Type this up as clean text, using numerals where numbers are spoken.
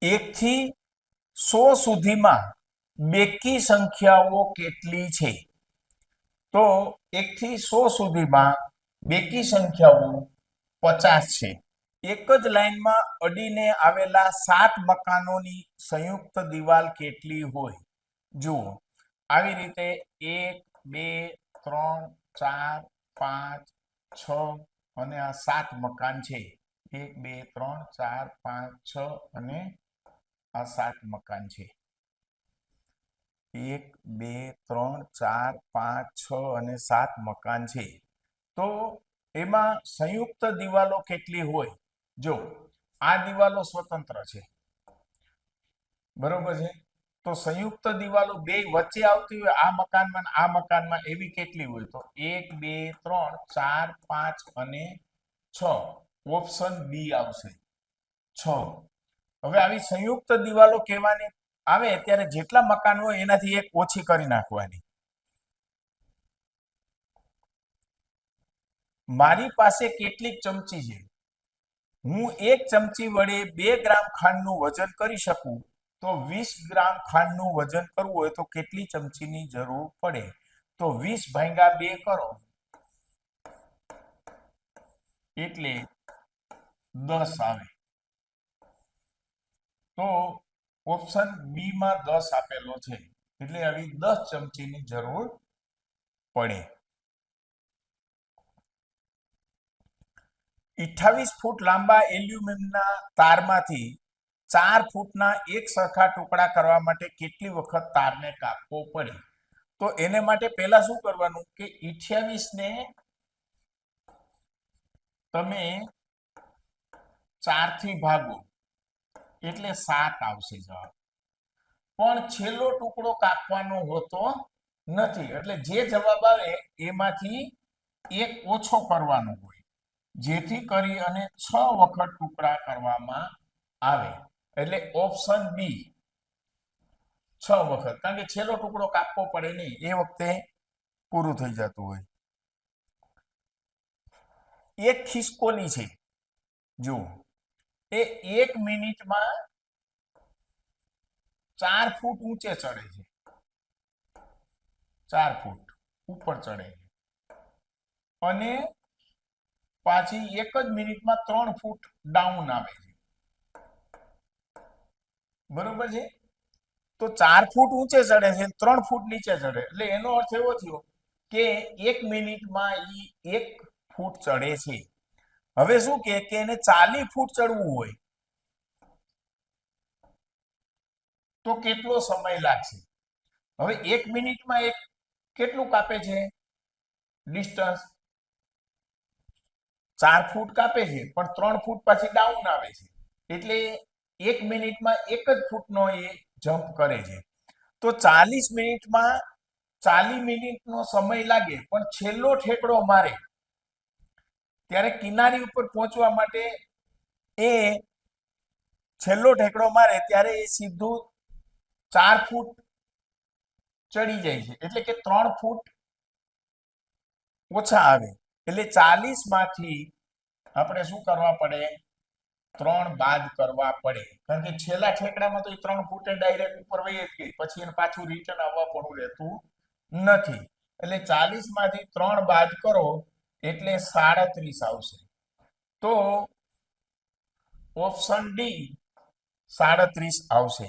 1 થી 100 સુધીમાં બેકી સંખ્યાઓ કેટલી છે? તો 1 થી 100 સુધીમાં બેકી સંખ્યાઓ 50 છે. એક જ લાઈનમાં અડીને આવેલા 7 મકાનોની સંયુક્ત દિવાલ કેટલી હોય? જુઓ, આવી રીતે 1, 2, 3, 4, 5, 6 અને આ 7 મકાન છે. 1, 2, 3, 4, 5, 6 અને આ 7 મકાન છે. 1, 2, 3, 4, 5, 6 અને 7 મકાન છે. તો એમાં સંયુક્ત દિવાલો કેટલી હોય? જો આ દિવાલો સ્વતંત્ર છે, બરોબર છે. તો સંયુક્ત દિવાલો બે વચ્ચે આવતી હોય આ મકાનમાં એવી કેટલી હોય? તો 1, 2, 3, 4, 5 અને 6. ઓપ્શન બી આવશે, 6. હવે આવી સંયુક્ત દિવાલો કહેવાની આવે ત્યારે જેટલા મકાન હોય એનાથી એક ઓછી કરી નાખવાની. મારી પાસે કેટલીક ચમચી છે? હું 1 ચમચી વડે 2 ગ્રામ ખાંડનું વજન કરી શકું, તો 20 ગ્રામ ખાંડનું વજન કરવું હોય તો કેટલી ચમચીની જરૂર પડે? તો 20 ભાગ્યા 2 કરો એટલે 10 આવે. તો ઓપ્શન બી માં 10 આપેલો છે, એટલે આવી 10 ચમચીની જરૂર પડે. 28 ફૂટ લાંબા એલ્યુમિનિયમના તારમાંથી 4 ફૂટના એક સરખા ટુકડા કરવા માટે કેટલી વખત તારને કાપવો પડે? તો એને માટે પહેલા શું કરવાનું કે 28 ને તમે 4 થી ભાગો એટલે 7 આવશે જવાબ. પણ છેલ્લો ટુકડો કાપવાનો હોતો નથી, એટલે જે જવાબ આવે એમાંથી એક ઓછો કરવાનો હોય, જેથી કરી અને 6 વખત ટુકડા કરવામાં આવે. એટલે ઓપ્શન બી 6 વખત, કારણ કે છેલ્લો ટુકડો કાપવો પડે નહીં, એ વખતે પૂરું થઈ જતું હોય. એક ખિસકોલી છે, જો એ 1 મિનિટમાં 4 ફૂટ ઊંચે ચડે છે, 4 ફૂટ ઉપર ચડે છે, અને પાછી 1 જ મિનિટમાં 3 ફૂટ ડાઉન આવે છે, બરોબર છે. તો 4 ફૂટ ઊંચે ચડે છે, 3 ફૂટ નીચે ચડે, એટલે એનો અર્થ એવો થયો કે 1 મિનિટમાં ઈ 1 ફૂટ ચડે છે. હવે શું કે એને 40 ફૂટ ચડવું હોય તો કેટલો સમય લાગશે? હવે 1 મિનિટમાં એક કેટલું કાપે છે ડિસ્ટન્સ? 4 ફૂટ કાપે છે, પણ 3 ફૂટ પાછી ડાઉન આવે છે, એટલે 1 મિનિટમાં 1 જ ફૂટનો એ જમ્પ કરે છે. તો 40 મિનિટમાં 40 મિનિટનો સમય લાગે, પણ છેલ્લો ઠેકડો મારે ત્યારે કિનારી ઉપર પહોંચવા માટે એ છેલ્લો ઠેકડો મારે ત્યારે એ સીધું 4 ફૂટ ચડી જાય છે, એટલે કે 3 ફૂટ ઓછા આવે. એટલે 40 માંથી આપણે શું કરવા પડે? 3 બાદ કરવા પડે, કારણ કે છેલ્લા ઠેકડામાં તો 3 ફૂટે ડાયરેક્ટ ઉપર વહી જ ગઈ, પછી એને પાછું રિટર્ન આવવા પણ રહેતું નથી. એટલે 40 માંથી 3 બાદ કરો એટલે 37 આવશે. તો ઓપ્શન ડી 37 આવશે.